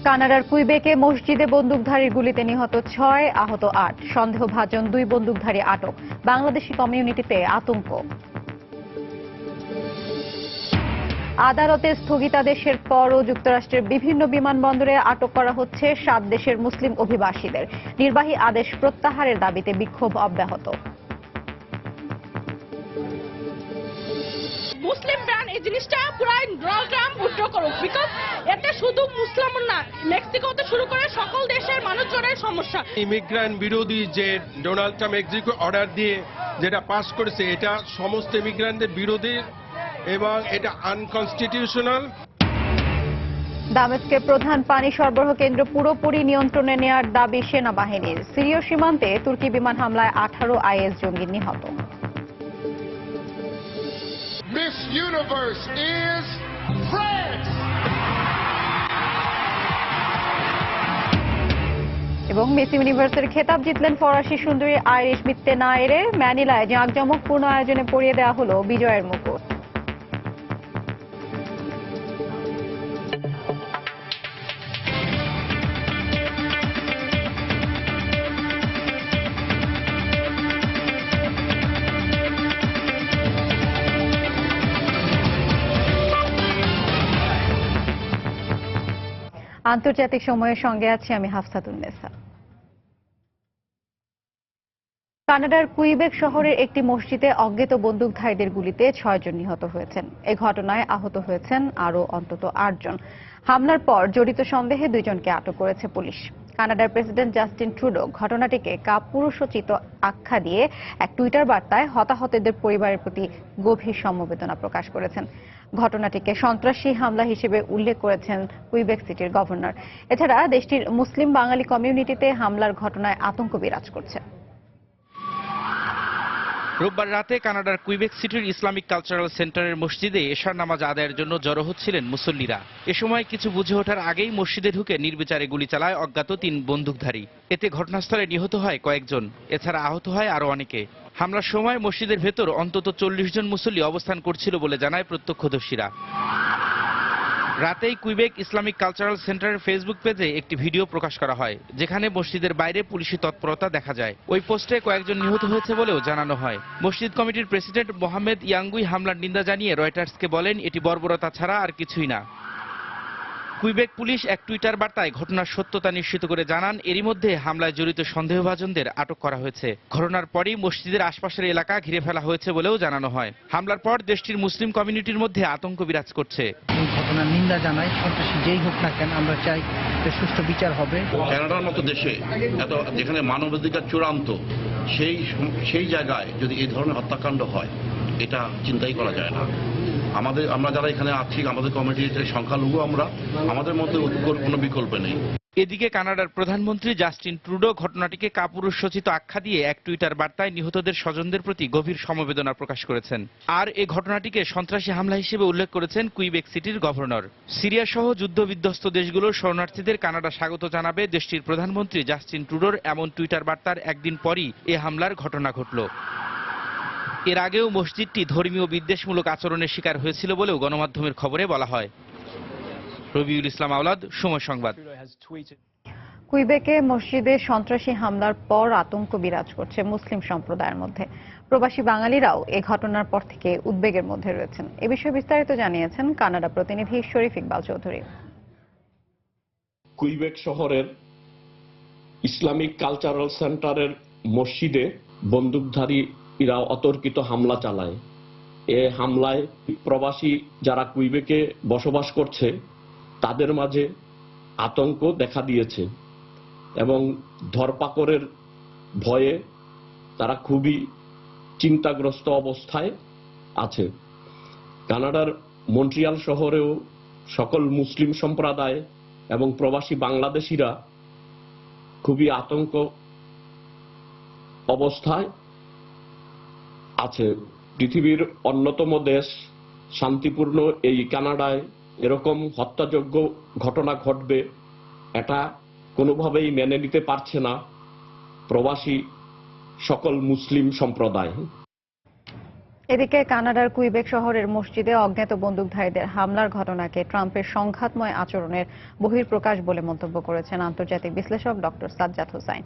কানাডার কুইবেকে মসজিদে বন্দুকধারীর গুলিতে নিহত 6, আহত 8। সন্দেহভাজন 2 বন্দুকধারী আটক। বাংলাদেশি কমিউনিটিতে আতঙ্ক। আদালতে স্থগিতাদেশের পরও যুক্তরাষ্ট্রের বিভিন্ন বিমানবন্দরে আটক করা হচ্ছে 7 দেশের মুসলিম অভিবাসীদের। নির্বাহী আদেশ প্রত্যাহারের দাবিতে বিক্ষোভ অব্যাহত। মুসলিম ব্যান এই জিনিসটা পুরাই ডোনাল্ড ট্রাম্প উইথড্র করুক, বিকজ এতে শুধু মুসলিম না, মেক্সিকোতে শুরু করে সকল দেশের মানুষজনের সমস্যা। ইমিগ্রান্ট বিরোধী যে ডোনাল্ড ট্রাম্প এক্সিকিউটিভ অর্ডার দিয়ে যেটা পাস করেছে, এটা সমস্ত ইমিগ্রান্টদের বিরোধী এবং এটা আনকনস্টিটিউশনাল। দামেস্কের প্রধান পানি সরবরাহ কেন্দ্র পুরোপুরি নিয়ন্ত্রণে নেয়ার দাবি সেনাবাহিনীর। সিরীয় সীমান্তে তুর্কি বিমান হামলায় 18 আইএস জঙ্গি নিহত। Miss Universe is France. এবং মিস ইউনিভার্সের খেতাব জিতলেন ফরাসি সুন্দরী আইরিশ মিত্তে নায়েরে। ম্যানিলায় জাঁকজমকপূর্ণ আয়োজনে পরিয়ে দেওয়া হলো বিজয়ের মুকুট। আন্তর্জাতিক সময়ের সঙ্গে আছি আমি হাফসাতুন্নেসা। কানাডার কুইবেক শহরের একটি মসজিদে অজ্ঞাত বন্দুকধারীদের গুলিতে 6 জন নিহত হয়েছেন। এই ঘটনায় আহত হয়েছেন আরও অন্তত 8 জন। হামলার পর জড়িত সন্দেহে 2 জনকে আটক করেছে পুলিশ। কানাডার প্রেসিডেন্ট জাস্টিন ট্রুডো ঘটনাটিকে কাপুরুষোচিত আখ্যা দিয়ে এক টুইটার বার্তায় হতাহতদের পরিবারের প্রতি গভীর সমবেদনা প্রকাশ করেছেন। ঘটনাটিকে সন্ত্রাসী হামলা হিসেবে উল্লেখ করেছেন কুইবেক সিটির গভর্নর। এছাড়া দেশটির মুসলিম বাঙালি কমিউনিটিতে হামলার ঘটনায় আতঙ্ক বিরাজ করছে। রোববার রাতে কানাডার কুইবেক সিটির ইসলামিক কালচারাল সেন্টারের মসজিদে এশার নামাজ আদায়ের জন্য জড়ো হচ্ছিলেন মুসল্লিরা। এ সময় কিছু বুঝে ওঠার আগেই মসজিদে ঢুকে নির্বিচারে গুলি চালায় অজ্ঞাত 3 বন্দুকধারী। এতে ঘটনাস্থলে নিহত হয় কয়েকজন, এছাড়া আহত হয় আরও অনেকে। হামলার সময় মসজিদের ভেতর অন্তত 40 জন মুসল্লি অবস্থান করছিল বলে জানায় প্রত্যক্ষদর্শীরা। রাতেই কুইবেক ইসলামিক কালচারাল সেন্টারের ফেসবুক পেজে একটি ভিডিও প্রকাশ করা হয়, যেখানে মসজিদের বাইরে পুলিশি তৎপরতা দেখা যায়। ওই পোস্টে কয়েকজন নিহত হয়েছে বলেও জানানো হয়। মসজিদ কমিটির প্রেসিডেন্ট মোহাম্মদ ইয়াঙ্গুই হামলার নিন্দা জানিয়ে রয়টার্সকে বলেন, এটি বর্বরতা ছাড়া আর কিছুই না। কুইবেক পুলিশ এক টুইটার বার্তায় ঘটনার সত্যতা নিশ্চিত করে জানান, এরই মধ্যে হামলায় জড়িত সন্দেহভাজনদের আটক করা হয়েছে। ঘটনার পরই মসজিদের আশপাশের এলাকা ঘিরে ফেলা হয়েছে বলেও জানানো হয়। হামলার পর দেশটির মুসলিম কমিউনিটির মধ্যে আতঙ্ক বিরাজ করছে। ঘটনার নিন্দা জানাই, সন্ত্রাসী যেই হোক না কেন আমরা চাই সুষ্ঠু বিচার হবে। কানাডার মতো দেশে যেখানে মানবাধিকার চূড়ান্ত, সেই জায়গায় যদি এই ধরনের হত্যাকাণ্ড হয়, এটা চিন্তাই করা যায় না। আমরা যারা এখানে আছি, আমাদের কমিটির সংখ্যালঘু, আমাদের মধ্যে কোনো বিকল্প নেই। এদিকে কানাডার প্রধানমন্ত্রী জাস্টিন ট্রুডো ঘটনাটিকে কাপুরুষোচিত আখ্যা দিয়ে এক টুইটার বার্তায় নিহতদের স্বজনদের প্রতি গভীর সমবেদনা প্রকাশ করেছেন। আর এই ঘটনাটিকে সন্ত্রাসী হামলা হিসেবে উল্লেখ করেছেন কুইবেক সিটির গভর্নর। সিরিয়া সহ যুদ্ধবিধ্বস্ত দেশগুলোর শরণার্থীদের কানাডা স্বাগত জানাবে দেশটির প্রধানমন্ত্রী জাস্টিন ট্রুডোর এমন টুইটার বার্তার একদিন পরই এ হামলার ঘটনা ঘটল। এর আগেও মসজিদটি ধর্মীয় বিদ্বেষমূলক আচরণের শিকার হয়েছিল বলেও গণমাধ্যমের খবরে বলা হয়। রবিউল ইসলাম আওলাদ, সময় সংবাদ। কুইবেকে মসজিদে সন্ত্রাসী হামলার পর আতঙ্ক বিরাজ করছে মুসলিম সম্প্রদায়ের মধ্যে। প্রবাসী বাঙালিরাও এ ঘটনার পর থেকে উদ্বেগের মধ্যে রয়েছেন। এ বিষয়ে বিস্তারিত জানিয়েছেন কানাডা প্রতিনিধি শরীফ ইকবাল চৌধুরী। কুইবেক শহরের ইসলামিক কালচারাল সেন্টারের মসজিদে বন্দুকধারীরা অতর্কিত হামলা চালায়। এ হামলায় প্রবাসী যারা কুইবেকে বসবাস করছে তাদের মাঝে আতঙ্ক দেখা দিয়েছে এবং ধরপাকড়ের ভয়ে তারা খুবই চিন্তাগ্রস্ত অবস্থায় আছে। কানাডার মন্ট্রিয়াল শহরেও সকল মুসলিম সম্প্রদায় এবং প্রবাসী বাংলাদেশিরা খুবই আতঙ্ক অবস্থায় আছে। পৃথিবীর অন্যতম দেশ শান্তিপূর্ণ এই কানাডায় এরকম হত্যাযোগ্য ঘটনা ঘটবে, এটা কোনোভাবেই মেনে নিতে পারছে না প্রবাসী সকল মুসলিম সম্প্রদায়। এদিকে কানাডার কুইবেক শহরের মসজিদে অজ্ঞাত বন্দুকধারীদের হামলার ঘটনাকে ট্রাম্পের সংঘাতময় আচরণের বহিঃপ্রকাশ বলে মন্তব্য করেছেন আন্তর্জাতিক বিশ্লেষক ডক্টর সাজ্জাদ হোসাইন।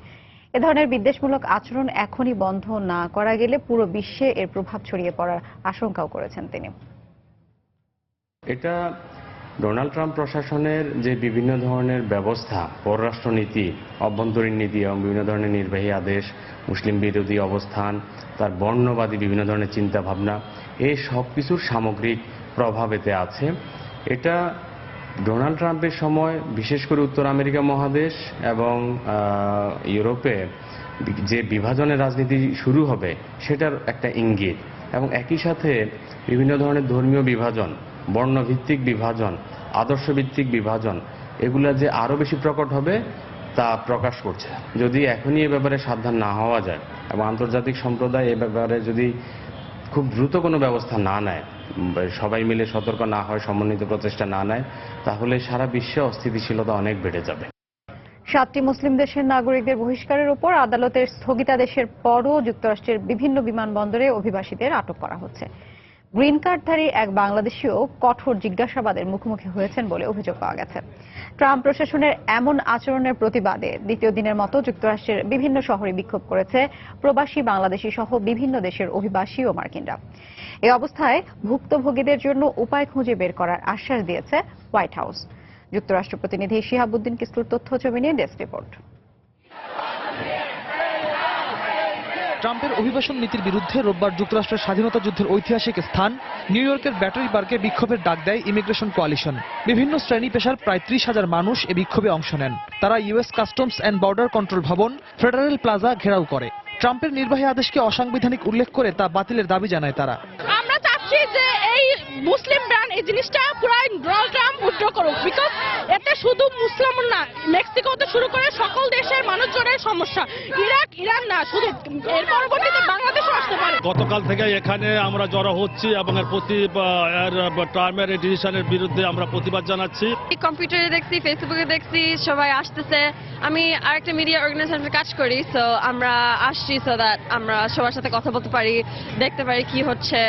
এ ধরনের বিদ্বেষমূলক আচরণ এখনই বন্ধ না করা গেলে পুরো বিশ্বে এর প্রভাব ছড়িয়ে পড়ার আশঙ্কাও করেছেন তিনি। এটা ডোনাল্ড ট্রাম্প প্রশাসনের যে বিভিন্ন ধরনের ব্যবস্থা, পররাষ্ট্রনীতি, অভ্যন্তরীণ নীতি এবং বিভিন্ন ধরনের নির্বাহী আদেশ, মুসলিম বিরোধী অবস্থান, তার বর্ণবাদী বিভিন্ন ধরনের চিন্তা ভাবনা, এই সব কিছুর সামগ্রিক প্রভাব এতে আছে। এটা ডোনাল্ড ট্রাম্পের সময় বিশেষ করে উত্তর আমেরিকা মহাদেশ এবং ইউরোপে যে বিভাজনের রাজনীতি শুরু হবে সেটার একটা ইঙ্গিত, এবং একই সাথে বিভিন্ন ধরনের ধর্মীয় বিভাজন, বর্ণভিত্তিক বিভাজন, আদর্শভিত্তিক বিভাজন, এগুলা যে আরো বেশি প্রকট হবে তা প্রকাশ করছে। যদি এখনই এ ব্যাপারে সাবধান না হওয়া যায় এবং আন্তর্জাতিক সম্প্রদায় এ ব্যাপারে যদি খুব দ্রুত কোনো ব্যবস্থা না নেয়, সবাই মিলে সতর্ক না হয়, সমন্বিত প্রচেষ্টা না নেয়, তাহলে সারা বিশ্বে অস্থিতিশীলতা অনেক বেড়ে যাবে। 7টি মুসলিম দেশের নাগরিকদের বহিষ্কারের উপর আদালতের স্থগিতাদেশের পরও যুক্তরাষ্ট্রের বিভিন্ন বিমানবন্দরে অভিবাসীদের আটক করা হচ্ছে। গ্রিন কার্ডধারী এক বাংলাদেশীও কঠোর জিজ্ঞাসাবাদের মুখোমুখি হয়েছেন বলে অভিযোগ পাওয়া গেছে। ট্রাম্প প্রশাসনের এমন আচরণের প্রতিবাদে দ্বিতীয় দিনের মতো যুক্তরাষ্ট্রের বিভিন্ন শহরে বিক্ষোভ করেছে প্রবাসী বাংলাদেশী সহ বিভিন্ন দেশের অভিবাসী ও মার্কিনরা। এই অবস্থায় ভুক্তভোগীদের জন্য উপায় খুঁজে বের করার আশ্বাস দিয়েছে হোয়াইট হাউস। যুক্তরাষ্ট্র প্রতিনিধি শিহাবুদ্দিন কিসলুর তথ্য ছবি নিয়ে ডেস্ক রিপোর্ট। ট্রাম্পের অভিবাসন নীতির বিরুদ্ধে রোববার যুক্তরাষ্ট্রের স্বাধীনতা যুদ্ধের ঐতিহাসিক স্থান নিউ ইয়র্কের ব্যাটারি পার্কে বিক্ষোভের ডাক দেয় ইমিগ্রেশন কোয়ালিশন। বিভিন্ন শ্রেণী পেশার প্রায় 30,000 মানুষ এ বিক্ষোভে অংশ নেন। তারা US customs and border control ভবন, ফেডারেল প্লাজা ঘেরাও করে। ট্রাম্পের নির্বাহী আদেশকে অসাংবিধানিক উল্লেখ করে তা বাতিলের দাবি জানায় তারা। আমরা চাচ্ছি যে এই মুসলিম ব্যান এই জিনিসটা পুরাই ডোনাল্ড ট্রাম্প উইথড্র করুক, বিকজ এতে শুধু মুসলিম না, মেক্সিকোতে শুরু করে সকল দেশের মানুষজনের সমস্যা, ইরাক, ইরান না, শুধু এর পরবর্তীতে বাংলাদেশও আসতে পারে। গতকাল থেকে এখানে আমরা জড়ো হচ্ছি এবং এর প্রতি ট্রাম্পের ডিসিশনের বিরুদ্ধে আমরা প্রতিবাদ জানাচ্ছি। কম্পিউটারে দেখছি, ফেসবুকে দেখছি, সবাই আসতেছে। আমি আরেকটা মিডিয়া অর্গানাইজেশনে কাজ করি, সো আমরা আসছি সো দ্যাট আমরা সবার সাথে কথা বলতে পারি, দেখতে পারি কি হচ্ছে।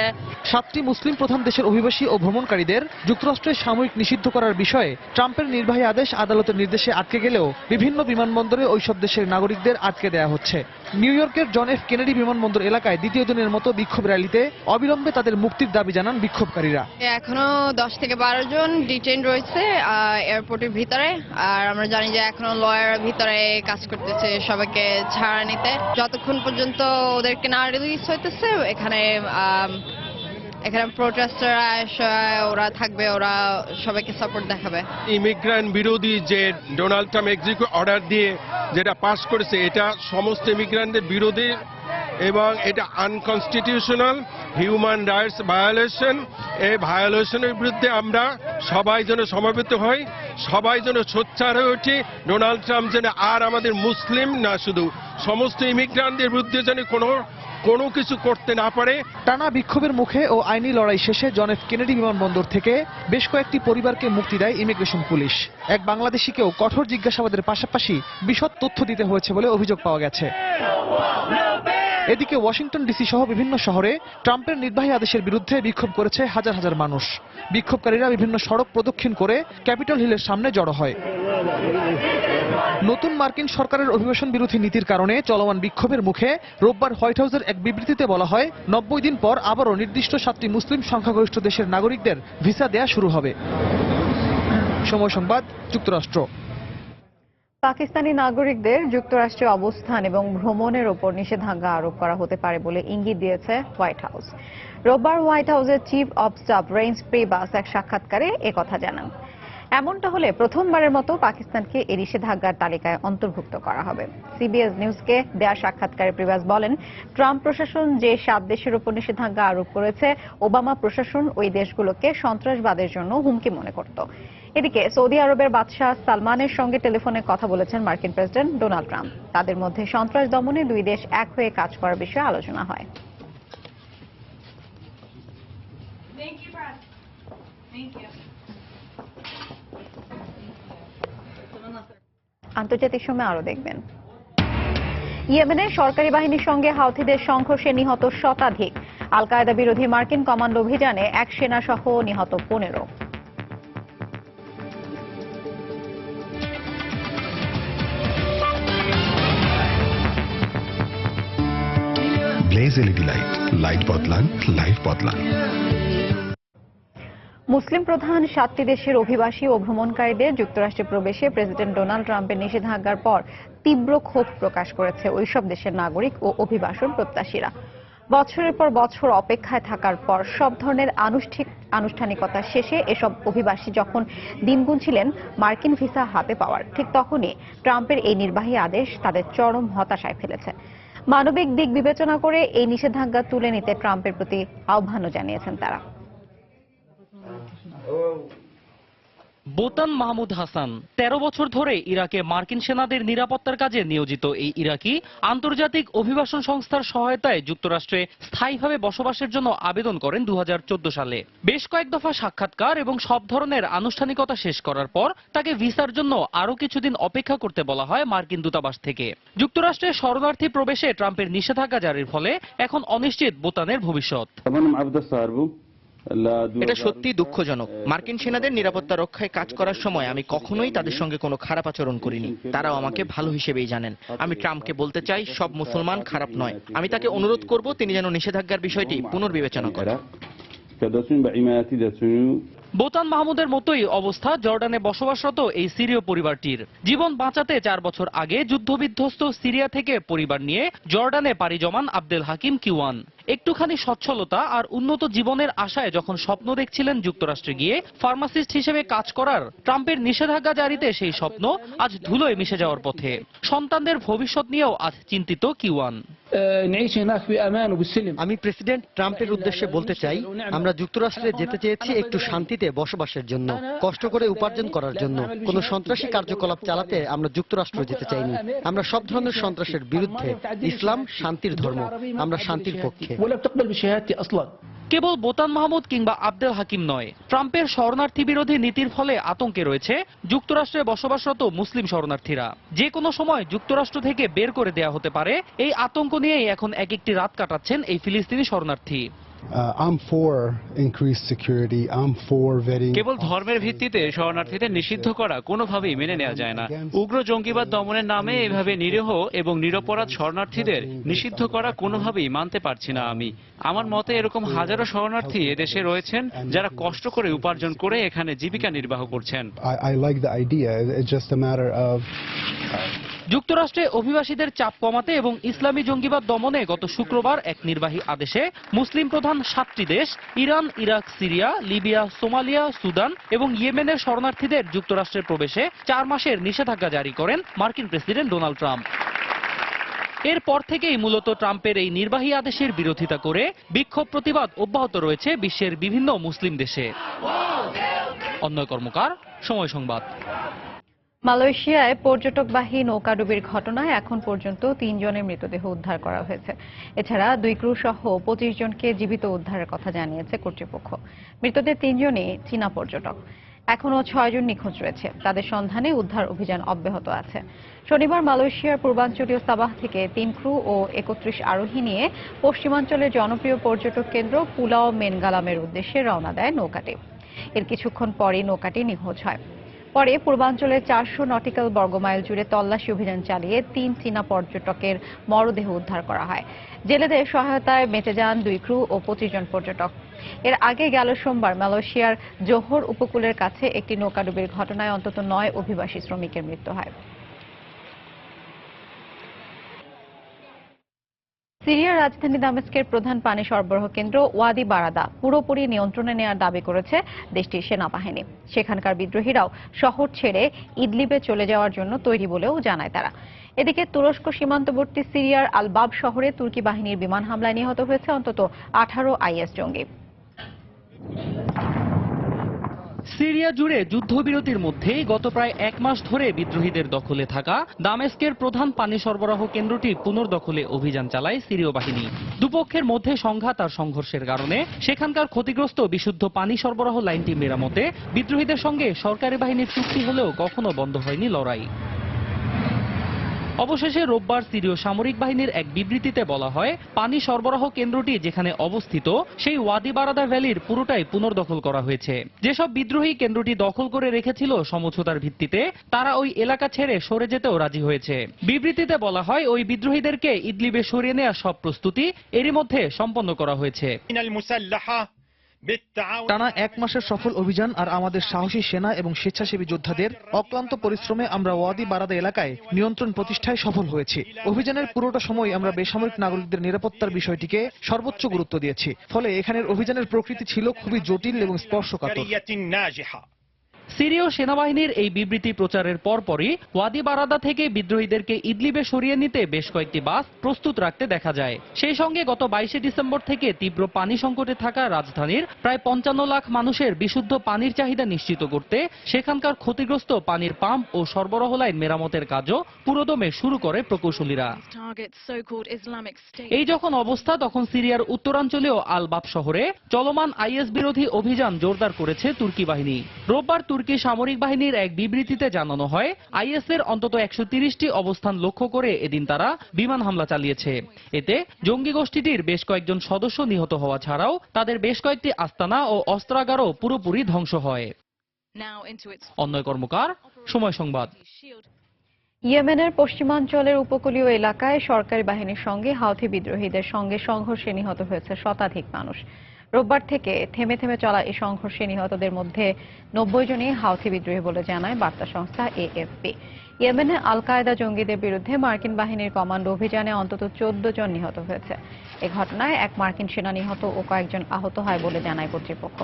7টি মুসলিম প্রধান দেশের অভিবাসী ও ভ্রমণকারীদের যুক্তরাষ্ট্রের সাময়িক নিষিদ্ধ করার বিষয়ে ট্রাম্পের নির্বাহী আদেশ আদালতের নির্দেশে আটকে গেলেও বিভিন্ন বিমানবন্দরে ওইসব দেশের নাগরিকদের আটকে দেওয়া হচ্ছে। নিউ ইয়র্কের জন এফ কেনেডি বিমানবন্দর এলাকায় দ্বিতীয় দিনের মতো বিক্ষোভ র্যালিতে অবিলম্বে তাদের মুক্তির দাবি জানান বিক্ষোভকারীরা। এখনো 10 থেকে 12 জন ডিটেইন রয়েছে এয়ারপোর্টের ভিতরে, আর আমরা জানি যে এখনো লয়ার ভিতরে কাজ করতেছে সবাইকে ছাড়া নিতে। যতক্ষণ পর্যন্ত ওদেরকে না রিলিজ হইতেছে এখানে প্রোটেস্টাররা ওরা থাকবে, ওরা সবাইকে সাপোর্ট দেখাবে। ইমিগ্রান্ট বিরোধী যে ডোনাল্ড ট্রাম্প এক্সিকিউটিভ অর্ডার দিয়ে যেটা পাস করেছে, এটা সমস্ত ইমিগ্রান্টদের বিরোধী এবং এটা আনকনস্টিটিউশনাল হিউম্যান রাইটস ভায়োলেশন। এই ভায়োলেশনের বিরুদ্ধে আমরা সবাই যেন সমবেত হই, সবাই যেন সোচ্চার হয়ে উঠি। ডোনাল্ড ট্রাম্প যেন আর আমাদের মুসলিম না, শুধু সমস্ত ইমিগ্রান্টদের বিরুদ্ধে যেন কোনো কিছু করতে না পারে। টানা বিক্ষোভের মুখে ও আইনি লড়াই শেষে জন এফ কেনেডি বিমানবন্দর থেকে বেশ কয়েকটি পরিবারকে মুক্তি দেয় ইমিগ্রেশন পুলিশ। এক বাংলাদেশিকেও কঠোর জিজ্ঞাসাবাদের পাশাপাশি বিশদ তথ্য দিতে হয়েছে বলে অভিযোগ পাওয়া গেছে। এদিকে ওয়াশিংটন ডিসি সহ বিভিন্ন শহরে ট্রাম্পের নির্বাহী আদেশের বিরুদ্ধে বিক্ষোভ করেছে হাজার হাজার মানুষ। বিক্ষোভকারীরা বিভিন্ন সড়ক প্রদক্ষিণ করে ক্যাপিটল হিলের সামনে জড়ো হয়। নতুন মার্কিন সরকারের অভিবাসন বিরোধী নীতির কারণে চলমান বিক্ষোভের মুখে রোববার হোয়াইট হাউসের এক বিবৃতিতে বলা হয় 90 দিন পর আবারও নির্দিষ্ট 7টি মুসলিম সংখ্যাগরিষ্ঠ দেশের নাগরিকদের ভিসা দেয়া শুরু হবে। সময় সংবাদ, যুক্তরাষ্ট্র। পাকিস্তানি নাগরিকদের যুক্তরাষ্ট্রে অবস্থান এবং ভ্রমণের ওপর নিষেধাজ্ঞা আরোপ করা হতে পারে বলে ইঙ্গিত দিয়েছে হোয়াইট হাউস। রোববার হোয়াইট হাউসের চিফ অব স্টাফ রেইন্স প্রিবাস এক সাক্ষাৎকারে একথা জানান। এমনটা হলে প্রথমবারের মতো পাকিস্তানকে এই নিষেধাজ্ঞার তালিকায় অন্তর্ভুক্ত করা হবে। সিবিএস নিউজকে দেয়া সাক্ষাৎকারে প্রিবাস বলেন, ট্রাম্প প্রশাসন যে 7 দেশের উপর নিষেধাজ্ঞা আরোপ করেছে, ওবামা প্রশাসন ওই দেশগুলোকে সন্ত্রাসবাদের জন্য হুমকি মনে করত। এদিকে সৌদি আরবের বাদশাহ সালমানের সঙ্গে টেলিফোনে কথা বলেছেন মার্কিন প্রেসিডেন্ট ডোনাল্ড ট্রাম্প। তাদের মধ্যে সন্ত্রাস দমনে দুই দেশ এক হয়ে কাজ করার বিষয়ে আলোচনা হয়। আন্তর্জাতিক সময় আরো দেখবেন, ইয়েমেনের সরকারি বাহিনীর সঙ্গে হাউথিদের সংঘর্ষে নিহত শতাধিক, আল কায়েদা বিরোধী মার্কিন কমান্ডো অভিযানে এক সেনা সহ নিহত 15। ব্লেজ এলইডি লাইট, লাইট বদলান, লাইফ বদলান। মুসলিম প্রধান 7টি দেশের অভিবাসী ও ভ্রমণকারীদের যুক্তরাষ্ট্রে প্রবেশে প্রেসিডেন্ট ডোনাল্ড ট্রাম্পের নিষেধাজ্ঞার পর তীব্র ক্ষোভ প্রকাশ করেছে ওইসব দেশের নাগরিক ও অভিবাসন প্রত্যাশীরা। বছরের পর বছর অপেক্ষায় থাকার পর সব ধরনের আনুষ্ঠানিকতা শেষে এসব অভিবাসী যখন দিন গুনছিলেন মার্কিন ভিসা হাতে পাওয়ার, ঠিক তখনই ট্রাম্পের এই নির্বাহী আদেশ তাদের চরম হতাশায় ফেলেছে। মানবিক দিক বিবেচনা করে এই নিষেধাজ্ঞা তুলে নিতে ট্রাম্পের প্রতি আহ্বানও জানিয়েছেন তারা। বোতান মাহমুদ হাসান 13 বছর ধরে ইরাকে মার্কিন সেনাদের নিরাপত্তার কাজে নিয়োজিত এই ইরাকি আন্তর্জাতিক অভিবাসন সংস্থার সহায়তায় যুক্তরাষ্ট্রে স্থায়ীভাবে বসবাসের জন্য আবেদন করেন 2014 সালে। বেশ কয়েক দফা সাক্ষাৎকার এবং সব ধরনের আনুষ্ঠানিকতা শেষ করার পর তাকে ভিসার জন্য আরও কিছুদিন অপেক্ষা করতে বলা হয় মার্কিন দূতাবাস থেকে। যুক্তরাষ্ট্রে শরণার্থী প্রবেশে ট্রাম্পের নিষেধাজ্ঞা জারির ফলে এখন অনিশ্চিত বোতানের ভবিষ্যৎ। এটা সত্যি দুঃখজনক। মার্কিন সেনাদের নিরাপত্তা রক্ষায় কাজ করার সময় আমি কখনোই তাদের সঙ্গে কোনো খারাপ আচরণ করিনি। তারাও আমাকে ভালো হিসেবেই জানেন। আমি ট্রাম্পকে বলতে চাই, সব মুসলমান খারাপ নয়। আমি তাকে অনুরোধ করব তিনি যেন নিষেধাজ্ঞার বিষয়টি পুনর্বিবেচনা করেন। বোতান মাহমুদের মতোই অবস্থা জর্ডানে বসবাসরত এই সিরীয় পরিবারটির। জীবন বাঁচাতে 4 বছর আগে যুদ্ধবিধ্বস্ত সিরিয়া থেকে পরিবার নিয়ে জর্ডানে পাড়ি জমান আব্দেল হাকিম কিওয়ান একটুখানি সচ্ছলতা আর উন্নত জীবনের আশায় যখন স্বপ্ন দেখছিলেন যুক্তরাষ্ট্রে গিয়ে ফার্মাসিস্ট হিসেবে কাজ করার, ট্রাম্পের নিষেধাজ্ঞা জারিতে সেই স্বপ্ন আজ ধুলোয় মিশে যাওয়ার পথে। সন্তানদের ভবিষ্যৎ নিয়েও আজ চিন্তিত কিওয়ান। আমি প্রেসিডেন্ট ট্রাম্পের উদ্দেশ্যে বলতে চাই, আমরা যুক্তরাষ্ট্রে যেতে চেয়েছি একটু শান্তিতে বসবাসের জন্য, কষ্ট করে উপার্জন করার জন্য। কোনো সন্ত্রাসী কার্যকলাপ চালাতে আমরা যুক্তরাষ্ট্র যেতে চাইনি। আমরা সব ধরনের সন্ত্রাসের বিরুদ্ধে। ইসলাম শান্তির ধর্ম, আমরা শান্তির পক্ষে। কেবল বোতান মাহমুদ কিংবা আব্দেল হাকিম নয়, ট্রাম্পের শরণার্থী বিরোধী নীতির ফলে আতঙ্কে রয়েছে যুক্তরাষ্ট্রে বসবাসরত মুসলিম শরণার্থীরা। যে কোনো সময় যুক্তরাষ্ট্র থেকে বের করে দেয়া হতে পারে, এই আতঙ্ক নিয়েই এখন এক একটি রাত কাটাচ্ছেন এই ফিলিস্তিনি শরণার্থী। কেবল ধর্মের ভিত্তিতে শরণার্থীদের নিষিদ্ধ করা কোনোভাবেই মেনে নেওয়া যায় না। উগ্র জঙ্গিবাদ দমনের নামে এভাবে নিরীহ এবং নিরপরাধ শরণার্থীদের নিষিদ্ধ করা কোনোভাবেই মানতে পারছি না আমি। আমার মতে এরকম হাজারো শরণার্থী এদেশে রয়েছেন যারা কষ্ট করে উপার্জন করে এখানে জীবিকা নির্বাহ করছেন। যুক্তরাষ্ট্রে অভিবাসীদের চাপ কমাতে এবং ইসলামী জঙ্গিবাদ দমনে গত শুক্রবার এক নির্বাহী আদেশে মুসলিম প্রধান 7টি দেশ Iran, Iraq, Syria, Libya, Somalia, Sudan এবং ইয়েমেনের শরণার্থীদের যুক্তরাষ্ট্রে প্রবেশে 4 মাসের নিষেধাজ্ঞা জারি করেন মার্কিন প্রেসিডেন্ট ডোনাল্ড ট্রাম্প। এরপর থেকেই মূলত ট্রাম্পের এই নির্বাহী আদেশের বিরোধিতা করে বিক্ষোভ প্রতিবাদ অব্যাহত রয়েছে বিশ্বের বিভিন্ন মুসলিম দেশে। অন্যয় কর্মকার, সময় সংবাদ। মালয়েশিয়ায় পর্যটকবাহী নৌকাডুবির ঘটনায় এখন পর্যন্ত 3 জনের মৃতদেহ উদ্ধার করা হয়েছে। এছাড়া 2 ক্রু সহ 25 জনকে জীবিত উদ্ধারের কথা জানিয়েছে কর্তৃপক্ষ। মৃতদের 3 জনই চীনা পর্যটক। এখনও 6 জন নিখোঁজ রয়েছে। তাদের সন্ধানে উদ্ধার অভিযান অব্যাহত আছে। শনিবার মালয়েশিয়ার পূর্বাঞ্চলীয় সাবাহ থেকে 3 ক্রু ও 31 আরোহী নিয়ে পশ্চিমাঞ্চলের জনপ্রিয় পর্যটক কেন্দ্র পুলাও মেনগালামের উদ্দেশ্যে রওনা দেয় নৌকাটি। এর কিছুক্ষণ পরই নৌকাটি নিখোঁজ হয়। পরে পূর্বাঞ্চলের 400 নটিক্যাল বর্গমাইল জুড়ে তল্লাশি অভিযান চালিয়ে 3 চীনা পর্যটকের মরদেহ উদ্ধার করা হয়। জেলেদের সহায়তায় বেঁচে যান 2 ক্রু ও 25 জন পর্যটক। এর আগে গেল সোমবার মালয়েশিয়ার জোহর উপকূলের কাছে একটি নৌকাডুবির ঘটনায় অন্তত 9 অভিবাসী শ্রমিকের মৃত্যু হয়। সিরিয়ার রাজধানী দামেস্কের প্রধান পানি সরবরাহ কেন্দ্র ওয়াদি বারাদা পুরোপুরি নিয়ন্ত্রণে নেওয়ার দাবি করেছে দেশটির সেনাবাহিনী। সেখানকার বিদ্রোহীরাও শহর ছেড়ে ইদলিবে চলে যাওয়ার জন্য তৈরি বলেও জানায় তারা। এদিকে তুরস্ক সীমান্তবর্তী সিরিয়ার আল বাব শহরে তুর্কি বাহিনীর বিমান হামলায় নিহত হয়েছে অন্তত 18 আইএস জঙ্গি। সিরিয়া জুড়ে যুদ্ধবিরতির মধ্যেই গত প্রায় 1 মাস ধরে বিদ্রোহীদের দখলে থাকা দামেস্কের প্রধান পানি সরবরাহ কেন্দ্রটি পুনর্দখলে অভিযান চালায় সিরীয় বাহিনী। দুপক্ষের মধ্যে সংঘাত আর সংঘর্ষের কারণে সেখানকার ক্ষতিগ্রস্ত বিশুদ্ধ পানি সরবরাহ লাইনটি মেরামতে বিদ্রোহীদের সঙ্গে সরকারি বাহিনীর চুক্তি হলেও কখনো বন্ধ হয়নি লড়াই। অবশেষে রোববার সিরীয় সামরিক বাহিনীর এক বিবৃতিতে বলা হয়, পানি সরবরাহ কেন্দ্রটি যেখানে অবস্থিত সেই ওয়াদি বারাদা ভ্যালির পুরোটাই পুনর্দখল করা হয়েছে। যেসব বিদ্রোহী কেন্দ্রটি দখল করে রেখেছিল সমঝোতার ভিত্তিতে, তারা ওই এলাকা ছেড়ে সরে যেতেও রাজি হয়েছে। বিবৃতিতে বলা হয়, ওই বিদ্রোহীদেরকে ইদলিবে সরিয়ে নেওয়ার সব প্রস্তুতি এরই মধ্যে সম্পন্ন করা হয়েছে। টানা 1 মাসের সফল অভিযান আর আমাদের সাহসী সেনা এবং স্বেচ্ছাসেবী যোদ্ধাদের অক্লান্ত পরিশ্রমে আমরা ওয়াদি বারাদা এলাকায় নিয়ন্ত্রণ প্রতিষ্ঠায় সফল হয়েছি। অভিযানের পুরোটা সময় আমরা বেসামরিক নাগরিকদের নিরাপত্তার বিষয়টিকে সর্বোচ্চ গুরুত্ব দিয়েছি। ফলে এখানের অভিযানের প্রকৃতি ছিল খুবই জটিল এবং স্পর্শকাতর। সিরীয় সেনাবাহিনীর এই বিবৃতি প্রচারের পরপরই ওয়াদি বারাদা থেকে বিদ্রোহীদেরকে ইদলিবে সরিয়ে নিতে বেশ কয়েকটি বাস প্রস্তুত রাখতে দেখা যায়। সেই সঙ্গে গত 22 ডিসেম্বর থেকে তীব্র পানি সংকটে থাকা রাজধানীর প্রায় 55 লাখ মানুষের বিশুদ্ধ পানির চাহিদা নিশ্চিত করতে সেখানকার ক্ষতিগ্রস্ত পানির পাম্প ও সরবরাহ লাইন মেরামতের কাজও পুরোদমে শুরু করে প্রকৌশলীরা। এই যখন অবস্থা, তখন সিরিয়ার উত্তরাঞ্চলীয় আল বাব শহরে চলমান আইএস বিরোধী অভিযান জোরদার করেছে তুর্কি বাহিনী। রোববার তুর্কি সামরিক বাহিনীর এক বিবৃতিতে জানানো হয়, আইএস এর অন্তত 130টি অবস্থান লক্ষ্য করে এদিন তারা বিমান হামলা চালিয়েছে। এতে জঙ্গি গোষ্ঠীটির বেশ কয়েকজন সদস্য নিহত হওয়া ছাড়াও তাদের বেশ কয়েকটি আস্তানা ও অস্ত্রাগারও পুরোপুরি ধ্বংস হয়। অন্যয় কর্মকার, সময় সংবাদ। ইয়েমেনের পশ্চিমাঞ্চলের উপকূলীয় এলাকায় সরকারি বাহিনীর সঙ্গে হাউথি বিদ্রোহীদের সঙ্গে সংঘর্ষে নিহত হয়েছে শতাধিক মানুষ। রোববার থেকে থেমে থেমে চলা এই সংঘর্ষে নিহতদের মধ্যে 90 জনই হাউথি বিদ্রোহী বলে জানায় বার্তা সংস্থা এএফপি। ইয়েমেনে আল কায়েদা জঙ্গিদের বিরুদ্ধে মার্কিন বাহিনীর কমান্ডো অভিযানে অন্তত 14 জন নিহত হয়েছে। এ ঘটনায় এক মার্কিন সেনা নিহত ও কয়েকজন আহত হয় বলে জানায় কর্তৃপক্ষ।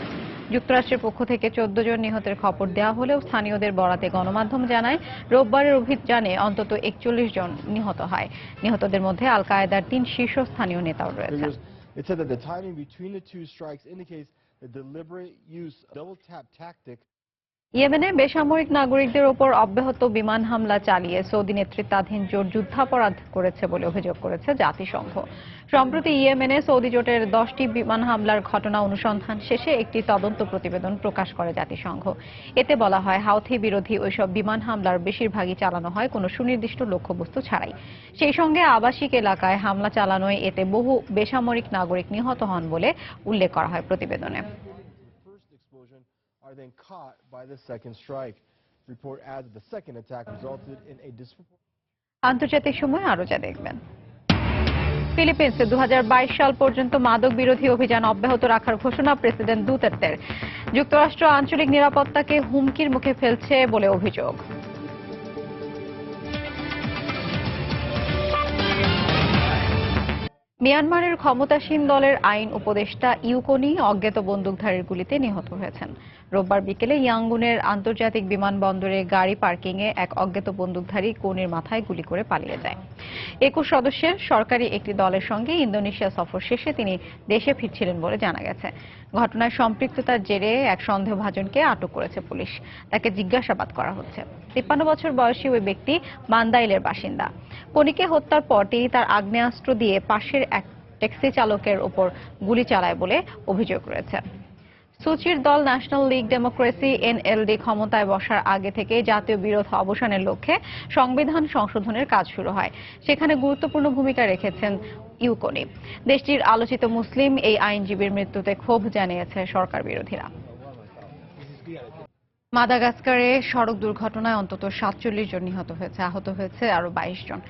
যুক্তরাষ্ট্রের পক্ষ থেকে 14 জন নিহতের খবর দেওয়া হলেও স্থানীয়দের বরাতে গণমাধ্যম জানায়, রোববারের অভিযানে অন্তত 41 জন নিহত হয়। নিহতদের মধ্যে আল কায়েদার 3 শীর্ষস্থানীয় নেতাও রয়েছে। It said that the timing between the two strikes indicates the deliberate use of double tap tactic. ইয়েমেনে বেসামরিক নাগরিকদের ওপর অব্যাহত বিমান হামলা চালিয়ে সৌদি নেতৃত্বাধীন জোট যুদ্ধাপরাধ করেছে বলে অভিযোগ করেছে জাতিসংঘ। সম্প্রতি ইয়েমেনে সৌদি জোটের 10টি বিমান হামলার ঘটনা অনুসন্ধান শেষে একটি তদন্ত প্রতিবেদন প্রকাশ করে জাতিসংঘ। এতে বলা হয়, হাউথি বিরোধী ওইসব বিমান হামলার বেশিরভাগই চালানো হয় কোনো সুনির্দিষ্ট লক্ষ্যবস্তু ছাড়াই। সেই সঙ্গে আবাসিক এলাকায় হামলা চালানোয় এতে বহু বেসামরিক নাগরিক নিহত হন বলে উল্লেখ করা হয় প্রতিবেদনে। Are then caught by the second strike. Report adds the second attack resulted in a আন্তর্জাতিক সময় আরো যা দেখবেন। ফিলিপিন্সে 2022 সাল পর্যন্ত মাদক বিরোধী অভিযান অব্যাহত রাখার ঘোষণা প্রেসিডেন্ট দুতের্তের। যুক্তরাষ্ট্র আঞ্চলিক নিরাপত্তাকে হুমকির মুখে ফেলছে বলে অভিযোগ। মিয়ানমারের ক্ষমতাসীন দলের আইন উপদেষ্টা ইউকোনি অজ্ঞাত বন্দুকধারীর গুলিতে নিহত হয়েছেন। রোববার বিকেলে ইয়াঙ্গুনের আন্তর্জাতিক বিমানবন্দরে গাড়ি পার্কিংয়ে এক অজ্ঞাত বন্দুকধারী কোনির মাথায় গুলি করে পালিয়ে যায়। 21 সদস্যের সরকারি একটি দলের সঙ্গে ইন্দোনেশিয়া সফর শেষে তিনি দেশে ফিরছিলেন বলে জানা গেছে। ঘটনায় সম্পৃক্ততার জেরে এক সন্দেহভাজনকে আটক করেছে পুলিশ। তাকে জিজ্ঞাসাবাদ করা হচ্ছে। 53 বছর বয়সী ওই ব্যক্তি মান্দাইলের বাসিন্দা। কোনিকে হত্যার পর তিনি তার আগ্নেয়াস্ত্র দিয়ে পাশের এক ট্যাক্সি চালকের ওপর গুলি চালায় বলে অভিযোগ রয়েছে। সুচির দল ন্যাশনাল লীগ ডেমোক্রেসি এনএলডি ক্ষমতায় বসার আগে থেকে জাতীয় বিরোধ অবসানের লক্ষ্যে সংবিধান সংশোধনের কাজ শুরু হয়। সেখানে গুরুত্বপূর্ণ ভূমিকা রেখেছেন ইউকোনি। দেশটির আলোচিত মুসলিম এই আইনজীবীর মৃত্যুতে ক্ষোভ জানিয়েছে সরকার বিরোধীরা। মাদাগাস্কারে সড়ক দুর্ঘটনায় অন্তত 47 জন নিহত হয়েছে, আহত হয়েছে আরো 22 জন।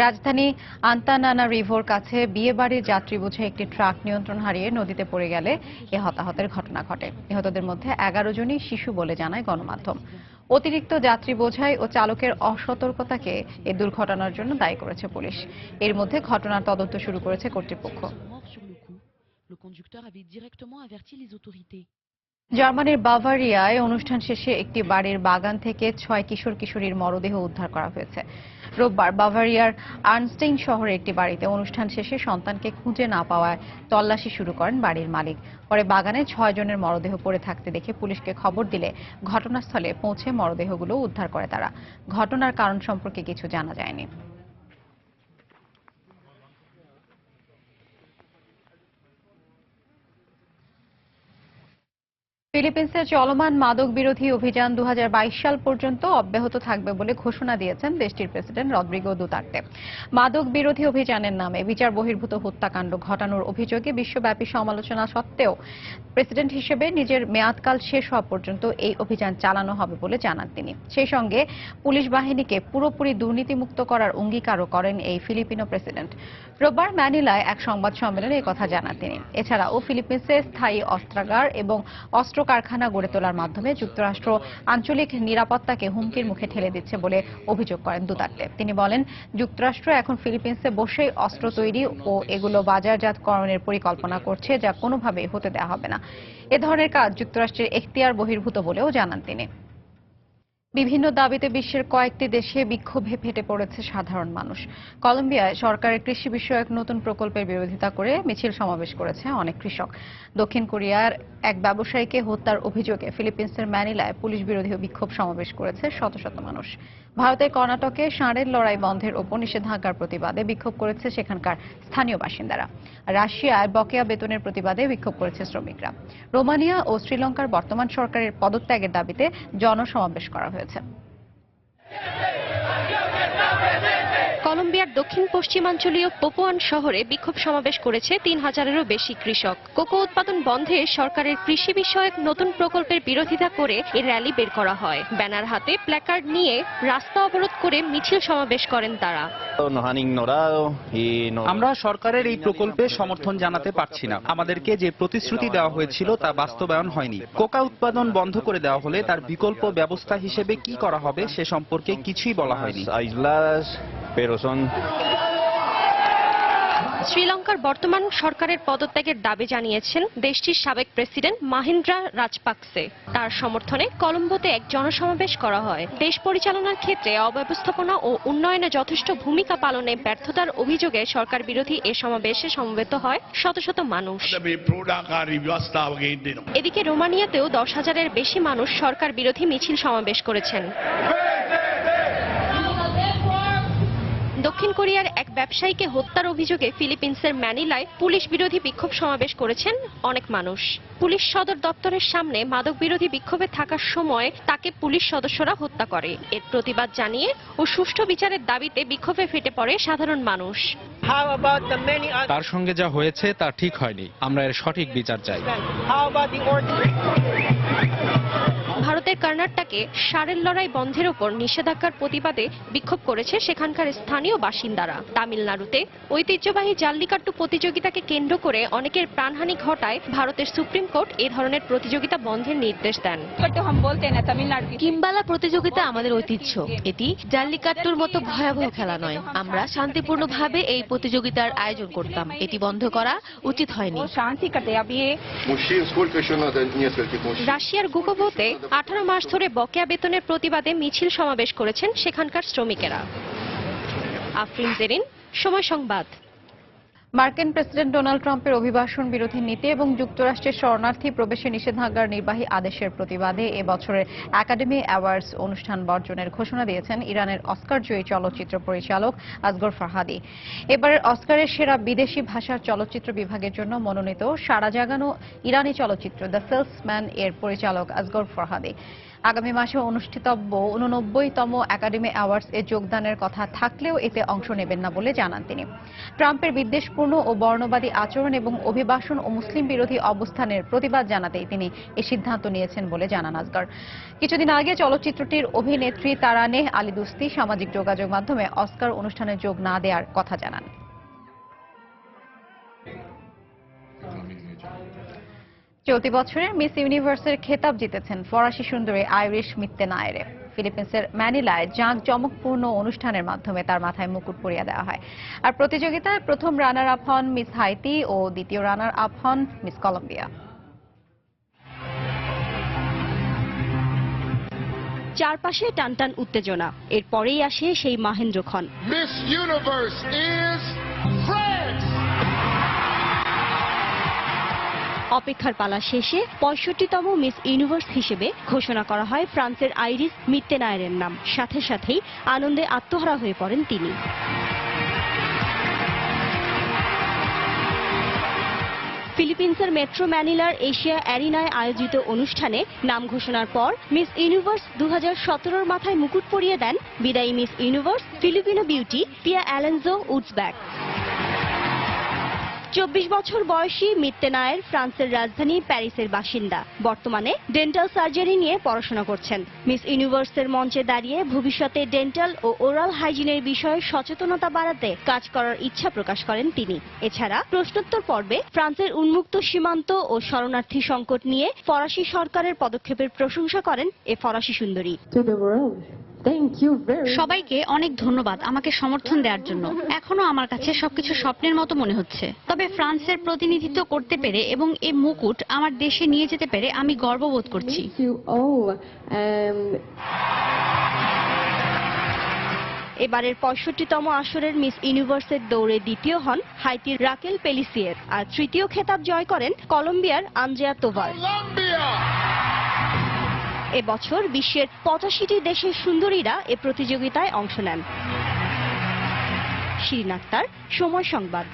রাজধানী আন্তানানারিভোর কাছে বিয়েবাড়ির যাত্রী বোঝাই একটি ট্রাক নিয়ন্ত্রণ হারিয়ে নদীতে পড়ে গেলে এ হতাহতের ঘটনা ঘটে। নিহতদের মধ্যে 11 জনই শিশু বলে জানায় গণমাধ্যম। অতিরিক্ত যাত্রী বোঝাই ও চালকের অসতর্কতাকে এই দুর্ঘটনার জন্য দায়ী করেছে পুলিশ। এর মধ্যে ঘটনার তদন্ত শুরু করেছে কর্তৃপক্ষ। জার্মানির বাভারিয়ায় অনুষ্ঠান শেষে একটি বাড়ির বাগান থেকে 6 কিশোর কিশোরীর মরদেহ উদ্ধার করা হয়েছে। রোববার বাভারিয়ার আর্নস্টেইন শহরের একটি বাড়িতে অনুষ্ঠান শেষে সন্তানকে খুঁজে না পাওয়ায় তল্লাশি শুরু করেন বাড়ির মালিক। পরে বাগানে 6 জনের মরদেহ পড়ে থাকতে দেখে পুলিশকে খবর দিলে ঘটনাস্থলে পৌঁছে মরদেহগুলো উদ্ধার করে তারা। ঘটনার কারণ সম্পর্কে কিছু জানা যায়নি। ফিলিপিন্সে চলমান মাদক বিরোধী অভিযান 2022 সাল পর্যন্ত অব্যাহত থাকবে বলে ঘোষণা দিয়েছেন দেশটির প্রেসিডেন্ট রদ্রিগো দুতার্তে। মাদক বিরোধী অভিযানের নামে বিচার বহির্ভূত হত্যাকাণ্ড ঘটানোর অভিযোগে বিশ্বব্যাপী সমালোচনা সত্ত্বেও প্রেসিডেন্ট হিসেবে নিজের মেয়াদকাল শেষ হওয়া পর্যন্ত এই অভিযান চালানো হবে বলে জানান তিনি। সেই সঙ্গে পুলিশ বাহিনীকে পুরোপুরি দুর্নীতিমুক্ত করার অঙ্গীকারও করেন এই ফিলিপিনো প্রেসিডেন্ট। রোববার ম্যানিলায় এক সংবাদ সম্মেলনে এই কথা জানান তিনি। এছাড়াও ফিলিপিন্সে স্থায়ী অস্ত্রাগার এবং অস্ত্র কারখানা গড়ে তোলার মাধ্যমে যুক্তরাষ্ট্র আঞ্চলিক নিরাপত্তাকে হুমকির মুখে ঠেলে দিচ্ছে বলে অভিযোগ করেন দুতার্তে। তিনি বলেন, যুক্তরাষ্ট্র এখন ফিলিপিন্সে বসেই অস্ত্র তৈরি ও এগুলো বাজারজাতকরণের পরিকল্পনা করছে, যা কোনোভাবেই হতে দেওয়া হবে না। এ ধরনের কাজ যুক্তরাষ্ট্রের এখতিয়ার বহির্ভূত বলেও জানান তিনি। বিভিন্ন দাবিতে বিশ্বের কয়েকটি দেশে বিক্ষোভে ফেটে পড়েছে সাধারণ মানুষ। কলম্বিয়ায় সরকারের কৃষি বিষয়ক নতুন প্রকল্পের বিরোধিতা করে মিছিল সমাবেশ করেছে অনেক কৃষক। দক্ষিণ কোরিয়ার এক ব্যবসায়ীকে হত্যার অভিযোগে ফিলিপিন্সের ম্যানিলায় পুলিশ বিরোধী বিক্ষোভ সমাবেশ করেছে শত শত মানুষ। ভারতের কর্ণাটকে ষাঁড়ের লড়াই বন্ধের ওপর নিষেধাজ্ঞার প্রতিবাদে বিক্ষোভ করেছে সেখানকার স্থানীয় বাসিন্দারা। রাশিয়ায় বকেয়া বেতনের প্রতিবাদে বিক্ষোভ করেছে শ্রমিকরা। রোমানিয়া ও শ্রীলঙ্কার বর্তমান সরকারের পদত্যাগের দাবিতে জনসমাবেশ করা হয়েছে। কলম্বিয়ার দক্ষিণ পশ্চিমাঞ্চলীয় পোপোয়ান শহরে বিক্ষোভ সমাবেশ করেছে 3000-এরও বেশি কৃষক। কোকো উৎপাদন বন্ধে সরকারের কৃষি বিষয়ক নতুন প্রকল্পের বিরোধিতা করে এই র্যালি বের করা হয়। ব্যানার হাতে প্ল্যাকার্ড নিয়ে রাস্তা অবরোধ করে মিছিল সমাবেশ করেন তারা। আমরা সরকারের এই প্রকল্পে সমর্থন জানাতে পারছি না। আমাদেরকে যে প্রতিশ্রুতি দেওয়া হয়েছিল তা বাস্তবায়ন হয়নি। কোকা উৎপাদন বন্ধ করে দেওয়া হলে তার বিকল্প ব্যবস্থা হিসেবে কি করা হবে সে সম্পর্কে কিছুই বলা হয়নি। শ্রীলঙ্কার বর্তমান সরকারের পদত্যাগের দাবি জানিয়েছেন দেশটির সাবেক প্রেসিডেন্ট মাহিন্দ্রা রাজপাকসে। তার সমর্থনে কলম্বোতে এক জনসমাবেশ করা হয়। দেশ পরিচালনার ক্ষেত্রে অব্যবস্থাপনা ও উন্নয়নে যথেষ্ট ভূমিকা পালনে ব্যর্থতার অভিযোগে সরকার বিরোধী এ সমাবেশে সমবেত হয় শত শত মানুষ। এদিকে রোমানিয়াতেও 10,000-এর বেশি মানুষ সরকার বিরোধী মিছিল সমাবেশ করেছেন। দক্ষিণ কোরিয়ার এক ব্যবসায়ীকে হত্যার অভিযোগে ফিলিপিন্সের ম্যানিলায় পুলিশ বিরোধী বিক্ষোভ সমাবেশ করেছেন অনেক মানুষ। পুলিশ সদর দপ্তরের সামনে মাদক বিরোধী বিক্ষোভে থাকার সময় তাকে পুলিশ সদস্যরা হত্যা করে। এর প্রতিবাদ জানিয়ে ও সুষ্ঠু বিচারের দাবিতে বিক্ষোভে ফেটে পড়ে সাধারণ মানুষ। তার সঙ্গে যা হয়েছে তা ঠিক হয়নি। আমরা এর সঠিক বিচার চাই। ভারতের কর্ণাটকে ষাঁড়ের লড়াই বন্ধের ওপর নিষেধাজ্ঞার প্রতিবাদে বিক্ষোভ করেছে সেখানকার স্থানীয় বাসিন্দারা। তামিলনাড়ুতে ঐতিহ্যবাহী জাল্লিকাট্টু প্রতিযোগিতাকে কেন্দ্র করে অনেকের প্রাণহানি ঘটায় ভারতের সুপ্রিম কোর্ট এই ধরনের প্রতিযোগিতা বন্ধের নির্দেশ দেন। কিম্বালা প্রতিযোগিতা আমাদের ঐতিহ্য। এটি জাল্লিকাট্টুর মতো ভয়াবহ খেলা নয়। আমরা শান্তিপূর্ণভাবে এই প্রতিযোগিতার আয়োজন করতাম। এটি বন্ধ করা উচিত হয়নি। রাশিয়ার গুকোভোতে 18 মাস ধরে বকেয়া বেতনের প্রতিবাদে মিছিল সমাবেশ করেছেন সেখানকার শ্রমিকেরা। আফরিন জেরিন, সময় সংবাদ। মার্কিন প্রেসিডেন্ট ডোনাল্ড ট্রাম্পের অভিবাসন বিরোধী নীতি এবং যুক্তরাষ্ট্রের শরণার্থী প্রবেশে নিষেধাজ্ঞার নির্বাহী আদেশের প্রতিবাদে এবছরের একাডেমি অ্যাওয়ার্ডস অনুষ্ঠান বর্জনের ঘোষণা দিয়েছেন ইরানের অস্কারজয়ী চলচ্চিত্র পরিচালক আসগর ফারহাদি। এবারের অস্কারের সেরা বিদেশি ভাষার চলচ্চিত্র বিভাগের জন্য মনোনীত সাড়া জাগানো ইরানি চলচ্চিত্র দ্য সেলসম্যান এর পরিচালক আসগর ফারহাদি আগামী মাসে অনুষ্ঠিতব্য 89তম একাডেমি অ্যাওয়ার্ডস এ যোগদানের কথা থাকলেও এতে অংশ নেবেন না বলে জানান তিনি। ট্রাম্পের বিদ্বেষপূর্ণ ও বর্ণবাদী আচরণ এবং অভিবাসন ও মুসলিম বিরোধী অবস্থানের প্রতিবাদ জানাতেই তিনি এই সিদ্ধান্ত নিয়েছেন বলে জানান আসগর। কিছুদিন আগে চলচ্চিত্রটির অভিনেত্রী তারানেহ আলী দুস্তি সামাজিক যোগাযোগ মাধ্যমে অস্কার অনুষ্ঠানে যোগ না দেওয়ার কথা জানান। চলতি বছরের মিস ইউনিভার্সের খেতাব জিতেছেন ফরাসি সুন্দরী আইরিশ মিত্তেনায়েরে। ফিলিপিন্সের ম্যানিলায় জাঁকজমকপূর্ণ অনুষ্ঠানের মাধ্যমে তার মাথায় মুকুট পরিয়ে দেওয়া হয়। আর প্রতিযোগিতায় প্রথম রানার আপ হন মিস হাইতি ও দ্বিতীয় রানার আপ হন মিস কলম্বিয়া। চারপাশে টানটান উত্তেজনা, এরপরেই আসে সেই মাহেন্দ্রক্ষণ। Miss universe is France. অপেক্ষার পালা শেষে 65তম মিস ইউনিভার্স হিসেবে ঘোষণা করা হয় ফ্রান্সের আইরিশ মিত্তেনায়েরের নাম। সাথে সাথেই আনন্দে আত্মহারা হয়ে পড়েন তিনি। ফিলিপিন্সের মেট্রো ম্যানিলার এশিয়া অ্যারিনায় আয়োজিত অনুষ্ঠানে নাম ঘোষণার পর মিস ইউনিভার্স 2017 মাথায় মুকুট পরিয়ে দেন বিদায়ী মিস ইউনিভার্স ফিলিপিনো বিউটি পিয়া অ্যালেনজো উডসব্যাক। 24 বছর বয়সী মিত্তেনায়ের ফ্রান্সের রাজধানী প্যারিসের বাসিন্দা। বর্তমানে ডেন্টাল সার্জারি নিয়ে পড়াশোনা করছেন। মিস ইউনিভার্সের মঞ্চে দাঁড়িয়ে ভবিষ্যতে ডেন্টাল ও ওরাল হাইজিনের বিষয়ে সচেতনতা বাড়াতে কাজ করার ইচ্ছা প্রকাশ করেন তিনি। এছাড়া প্রশ্নোত্তর পর্বে ফ্রান্সের উন্মুক্ত সীমান্ত ও শরণার্থী সংকট নিয়ে ফরাসি সরকারের পদক্ষেপের প্রশংসা করেন এ ফরাসি সুন্দরী। সবাইকে অনেক ধন্যবাদ আমাকে সমর্থন দেওয়ার জন্য। এখনো আমার কাছে সবকিছু স্বপ্নের মতো মনে হচ্ছে। তবে ফ্রান্সের প্রতিনিধিত্ব করতে পেরে এবং এই মুকুট আমার দেশে নিয়ে যেতে পেরে আমি গর্ববোধ করছি। এবারের 65তম আসরের মিস ইউনিভার্সের দৌড়ে দ্বিতীয় হন হাইতির রাকেল পেলিসিয়ের, আর তৃতীয় খেতাব জয় করেন কলম্বিয়ার আন্দ্রেয়া তোভার। এবছর বিশ্বের 85টি দেশের সুন্দরীরা এ প্রতিযোগিতায় অংশ নেন। শিরিন আক্তার, সময় সংবাদ।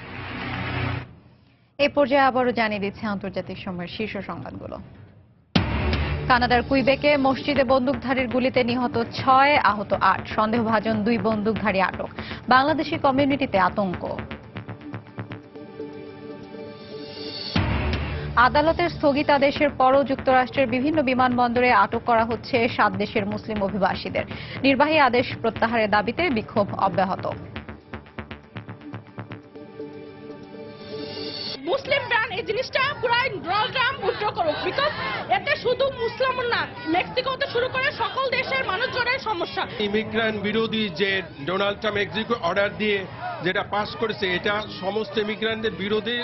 এ পর্যায়ে আবারও জানিয়ে দিচ্ছে আন্তর্জাতিক সময়ের শীর্ষ সংবাদগুলো। কানাডার কুইবেকে মসজিদে বন্দুকধারীর গুলিতে নিহত 6, আহত 8, সন্দেহভাজন 2 বন্দুকধারী আটক। বাংলাদেশি কমিউনিটিতে আতঙ্ক। আদালতের স্থগিতাদেশের পরও যুক্তরাষ্ট্রের বিভিন্ন বিমানবন্দরে আটক করা হচ্ছে 7 দেশের মুসলিম অভিবাসীদের। নির্বাহী আদেশ প্রত্যাহারের দাবিতে বিক্ষোভ অব্যাহত। মুসলিম ব্যান এই জিনিসটা পুরাই ডোনাল্ড ট্রাম্প উইথড্র করুক, বিকজ এতে শুধু মুসলিম না, মেক্সিকোতে শুরু করে সকল দেশের মানুষজনের সমস্যা। ইমিগ্রান্ট বিরোধী যে ডোনাল্ড ট্রাম্প এক্সিকিউটিভ অর্ডার দিয়ে যেটা পাস করেছে এটা সমস্ত ইমিগ্রান্টদের বিরোধী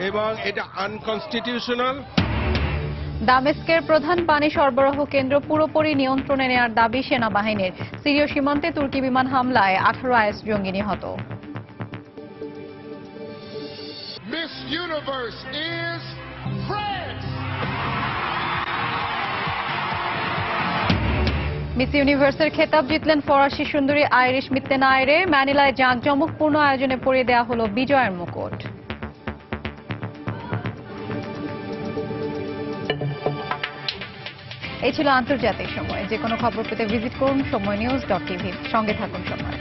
এবং এটা আনকনস্টিটিউশনাল। দামেস্কের প্রধান পানি সরবরাহ কেন্দ্র পুরোপুরি নিয়ন্ত্রণে নেওয়ার দাবি সেনাবাহিনীর। সিরীয় সীমান্তে তুর্কি বিমান হামলায় 18 আইএস জঙ্গি নিহত। Miss Universe is France. Miss ইউনিভার্সের খেতাব জিতলেন ফরাসি সুন্দরী আইরিশ মিত্তেনায়েরে। ম্যানিলায় জাঁকজমকপূর্ণ আয়োজনে পরিয়ে দেওয়া হলো বিজয়ের মুকুট। এই ছিল আন্তর্জাতিক সময়। যে কোনো খবর পেতে ভিজিট করুন সময়নিউজ.tv। সঙ্গে থাকুন সময়।